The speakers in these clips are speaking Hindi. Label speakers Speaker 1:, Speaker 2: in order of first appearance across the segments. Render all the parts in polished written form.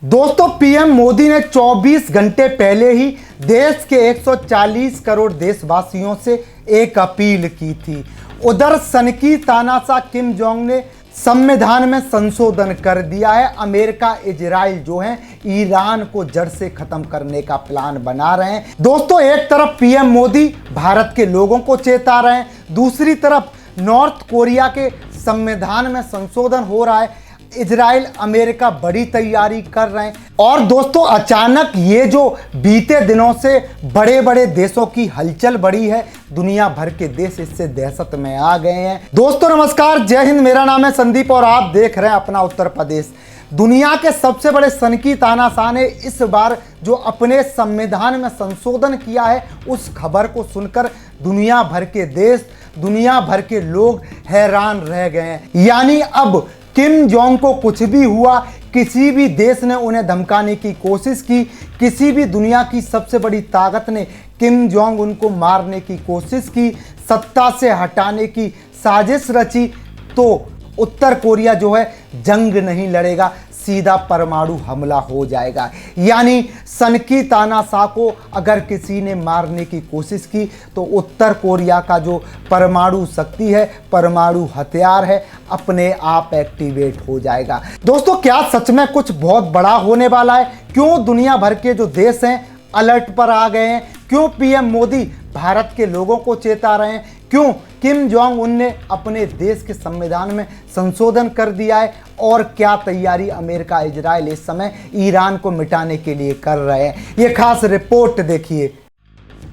Speaker 1: दोस्तों पीएम मोदी ने 24 घंटे पहले ही देश के 140 करोड़ देशवासियों से एक अपील की थी। उधर सनकी तानाशाह किम जोंग ने संविधान में संशोधन कर दिया है। अमेरिका इजराइल जो है ईरान को जड़ से खत्म करने का प्लान बना रहे हैं। दोस्तों एक तरफ पीएम मोदी भारत के लोगों को चेता रहे हैं, दूसरी तरफ नॉर्थ कोरिया के संविधान में संशोधन हो रहा है। इजराइल अमेरिका बड़ी तैयारी कर रहे हैं। और दोस्तों अचानक ये जो बीते दिनों से बड़े बड़े देशों की हलचल बढ़ी है, दुनिया भर के देश इससे दहशत में आ गए हैं। दोस्तों नमस्कार, जय हिंद। मेरा नाम है संदीप और आप देख रहे हैं अपना उत्तर प्रदेश। दुनिया के सबसे बड़े सनकी तानाशाह ने इस बार जो अपने संविधान में संशोधन किया है, उस खबर को सुनकर दुनिया भर के देश, दुनिया भर के लोग हैरान रह गए हैं। यानी अब किम जोंग को कुछ भी हुआ, किसी भी देश ने उन्हें धमकाने की कोशिश की, किसी भी दुनिया की सबसे बड़ी ताकत ने किम जोंग उनको मारने की कोशिश की, सत्ता से हटाने की साजिश रची, तो उत्तर कोरिया जो है जंग नहीं लड़ेगा, सीधा परमाणु हमला हो जाएगा। यानी सनकी तानाशाह को अगर किसी ने मारने की कोशिश की तो उत्तर कोरिया का जो परमाणु शक्ति है, परमाणु हथियार है, अपने आप एक्टिवेट हो जाएगा। दोस्तों क्या सच में कुछ बहुत बड़ा होने वाला है? क्यों दुनिया भर के जो देश हैं अलर्ट पर आ गए हैं? क्यों पीएम मोदी भारत के लोगों को चेता रहे हैं? क्यों किम जोंग उन ने अपने देश के संविधान में संशोधन कर दिया है? और क्या तैयारी अमेरिका इजराइल इस समय ईरान को मिटाने के लिए कर रहे हैं? ये खास रिपोर्ट देखिए।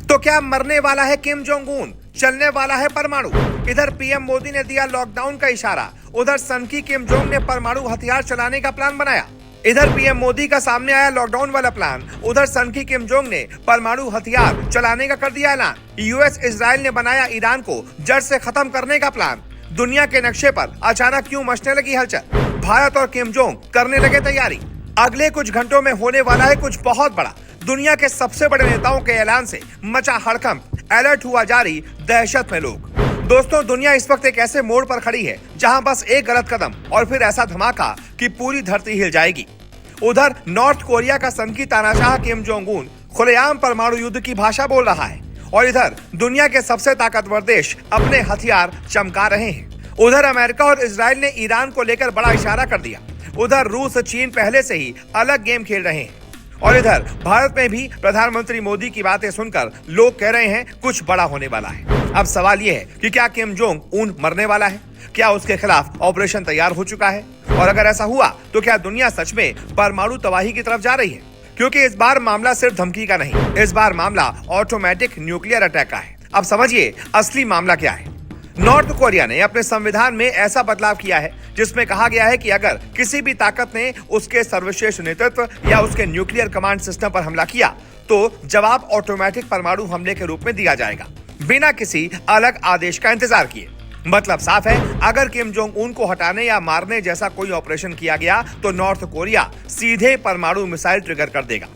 Speaker 2: तो क्या मरने वाला है किम जोंग उन, चलने वाला है परमाणु? इधर पीएम मोदी ने दिया लॉकडाउन का इशारा, उधर सनकी किम जोंग ने परमाणु हथियार चलाने का प्लान बनाया। इधर पीएम मोदी का सामने आया लॉकडाउन वाला प्लान, उधर सनकी किम जोंग ने परमाणु हथियार चलाने का कर दिया ऐलान। यूएस इजराइल ने बनाया ईरान को जड़ से खत्म करने का प्लान। दुनिया के नक्शे पर अचानक क्यों मचने लगी हलचल? भारत और किम जोंग करने लगे तैयारी। अगले कुछ घंटों में होने वाला है कुछ बहुत बड़ा। दुनिया के सबसे बड़े नेताओं के ऐलान से मचा हड़कंप, अलर्ट हुआ जारी, दहशत में लोग। दोस्तों दुनिया इस वक्त एक ऐसे मोड़ पर खड़ी है जहां बस एक गलत कदम और फिर ऐसा धमाका कि पूरी धरती हिल जाएगी। उधर नॉर्थ कोरिया का सनकी तानाशाह किम जोंग उन खुलेआम परमाणु युद्ध की भाषा बोल रहा है, और इधर दुनिया के सबसे ताकतवर देश अपने हथियार चमका रहे हैं। उधर अमेरिका और इजराइल ने ईरान को लेकर बड़ा इशारा कर दिया। उधर रूस चीन पहले से ही अलग गेम खेल रहे हैं, और इधर भारत में भी प्रधानमंत्री मोदी की बातें सुनकर लोग कह रहे हैं कुछ बड़ा होने वाला है। अब सवाल यह है कि क्या किम जोंग उन मरने वाला है? क्या उसके खिलाफ ऑपरेशन तैयार हो चुका है? और अगर ऐसा हुआ तो क्या दुनिया सच में परमाणु तबाही की तरफ जा रही है? क्योंकि इस बार मामला सिर्फ धमकी का नहीं, इस बार मामला ऑटोमेटिक न्यूक्लियर अटैक का है। अब समझिए असली मामला क्या है। नॉर्थ कोरिया ने अपने संविधान में ऐसा बदलाव किया है जिसमें कहा गया है कि अगर किसी भी ताकत ने उसके सर्वश्रेष्ठ नेतृत्व या उसके न्यूक्लियर कमांड सिस्टम पर हमला किया तो जवाब ऑटोमेटिक परमाणु हमले के रूप में दिया जाएगा, बिना किसी अलग आदेश का इंतजार किए। मतलब साफ है, अगर किम जोंग उन को हटाने या मारने जैसा कोई ऑपरेशन किया गया तो नॉर्थ कोरिया सीधे परमाणु मिसाइल ट्रिगर कर देगा।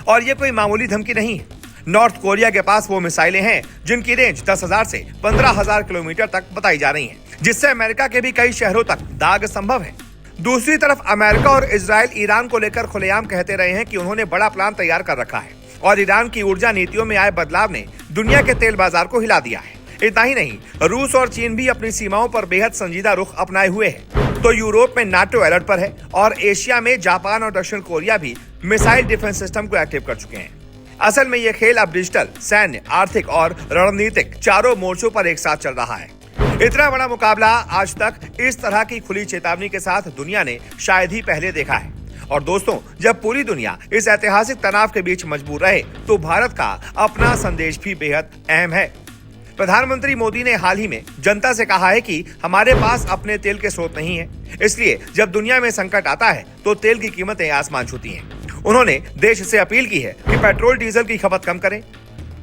Speaker 2: और ये कोई मामूली धमकी नहीं है। नॉर्थ कोरिया के पास वो मिसाइलें हैं जिनकी रेंज 10,000 से 15,000 किलोमीटर तक बताई जा रही हैं, जिससे अमेरिका के भी कई शहरों तक दाग संभव है। दूसरी तरफ अमेरिका और इजराइल ईरान को लेकर खुलेआम कहते रहे हैं कि उन्होंने बड़ा प्लान तैयार कर रखा है, और ईरान की ऊर्जा नीतियों में आए बदलाव ने दुनिया के तेल बाजार को हिला दिया है। इतना ही नहीं, रूस और चीन भी अपनी सीमाओं पर बेहद संजीदा रुख अपनाए हुए हैं। तो यूरोप में नाटो अलर्ट पर है, और एशिया में जापान और दक्षिण कोरिया भी मिसाइल डिफेंस सिस्टम को एक्टिव कर चुके हैं। असल में ये खेल अब डिजिटल, सैन्य, आर्थिक और रणनीतिक चारों मोर्चों पर एक साथ चल रहा है। इतना बड़ा मुकाबला आज तक इस तरह की खुली चेतावनी के साथ दुनिया ने शायद ही पहले देखा है। और दोस्तों जब पूरी दुनिया इस ऐतिहासिक तनाव के बीच मजबूर रहे तो भारत का अपना संदेश भी बेहद अहम है। प्रधानमंत्री मोदी ने हाल ही में जनता से कहा है कि हमारे पास अपने तेल के स्रोत नहीं है, इसलिए जब दुनिया में संकट आता है तो तेल की कीमतें आसमान छूती हैं। उन्होंने देश से अपील की है कि पेट्रोल डीजल की खपत कम करें,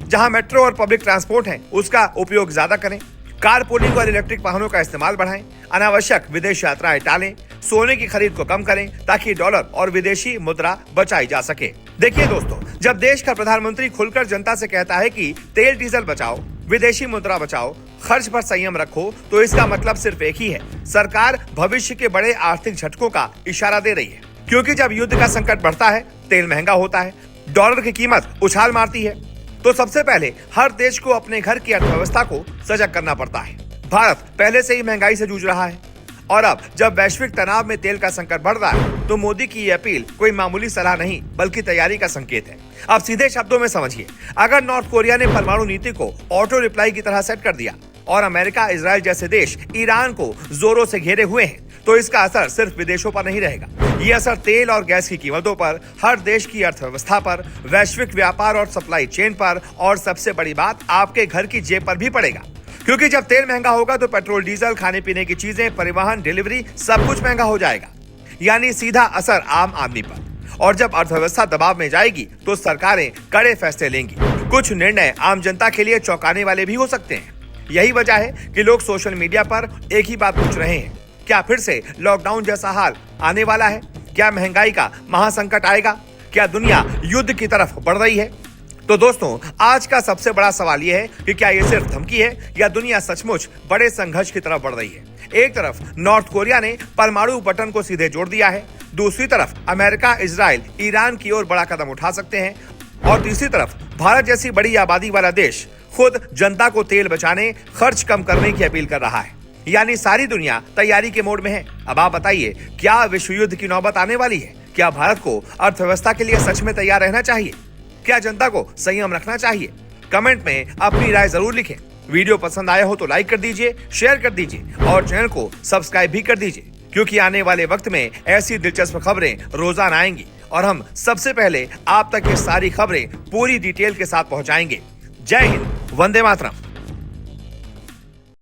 Speaker 2: जहां मेट्रो और पब्लिक ट्रांसपोर्ट है उसका उपयोग ज्यादा करें, कार पूलिंग और इलेक्ट्रिक वाहनों का इस्तेमाल बढ़ाएं, अनावश्यक विदेश यात्राएं टालें, सोने की खरीद को कम करें ताकि डॉलर और विदेशी मुद्रा बचाई जा सके। देखिए दोस्तों, जब देश का प्रधानमंत्री खुलकर जनता से कहता है कि तेल डीजल बचाओ, विदेशी मुद्रा बचाओ, खर्च पर संयम रखो, तो इसका मतलब सिर्फ एक ही है, सरकार भविष्य के बड़े आर्थिक झटकों का इशारा दे रही है। क्योंकि जब युद्ध का संकट बढ़ता है, तेल महंगा होता है, डॉलर की कीमत उछाल मारती है, तो सबसे पहले हर देश को अपने घर की अर्थव्यवस्था को सजग करना पड़ता है। भारत पहले से ही महंगाई से जूझ रहा है और अब जब वैश्विक तनाव में तेल का संकट बढ़ रहा है तो मोदी की ये अपील कोई मामूली सलाह नहीं बल्कि तैयारी का संकेत है। अब सीधे शब्दों में समझिए, अगर नॉर्थ कोरिया ने परमाणु नीति को ऑटो रिप्लाई की तरह सेट कर दिया और अमेरिका, इजराइल जैसे देश ईरान को जोरों से घेरे हुए हैं, तो इसका असर सिर्फ विदेशों पर नहीं रहेगा। ये असर तेल और गैस की कीमतों पर, हर देश की अर्थव्यवस्था पर, वैश्विक व्यापार और सप्लाई चेन पर और सबसे बड़ी बात, आपके घर की जेब पर भी पड़ेगा। क्योंकि जब तेल महंगा होगा तो पेट्रोल, डीजल, खाने पीने की चीजें, परिवहन, डिलीवरी सब कुछ महंगा हो जाएगा, यानी सीधा असर आम आदमी पर। और जब अर्थव्यवस्था दबाव में जाएगी तो सरकारें कड़े फैसले लेंगी। कुछ निर्णय आम जनता के लिए चौंकाने वाले भी हो सकते हैं। यही वजह है कि लोग सोशल मीडिया पर एक ही बात पूछ रहे हैं, क्या फिर से लॉकडाउन जैसा हाल आने वाला है? क्या महंगाई का महासंकट आएगा? क्या दुनिया युद्ध की तरफ बढ़ रही है? तो दोस्तों, आज का सबसे बड़ा सवाल यह है कि क्या ये सिर्फ धमकी है या दुनिया सचमुच बड़े संघर्ष की तरफ बढ़ रही है? एक तरफ नॉर्थ कोरिया ने परमाणु बटन को सीधे जोड़ दिया है, दूसरी तरफ अमेरिका, इजराइल, ईरान की ओर बड़ा कदम उठा सकते हैं और तीसरी तरफ भारत जैसी बड़ी आबादी वाला देश खुद जनता को तेल बचाने, खर्च कम करने की अपील कर रहा है। यानी सारी दुनिया तैयारी के मोड में है। अब आप बताइए, क्या विश्व युद्ध की नौबत आने वाली है? क्या भारत को अर्थव्यवस्था के लिए सच में तैयार रहना चाहिए? क्या जनता को संयम रखना चाहिए? कमेंट में अपनी राय जरूर लिखें। वीडियो पसंद आया हो तो लाइक कर दीजिए, शेयर कर दीजिए और चैनल को सब्सक्राइब भी कर दीजिए, क्योंकि आने वाले वक्त में ऐसी दिलचस्प खबरें रोजाना आएंगी और हम सबसे पहले आप तक ये सारी खबरें पूरी डिटेल के साथ पहुंचाएंगे। जय हिंद, वंदे मातरम।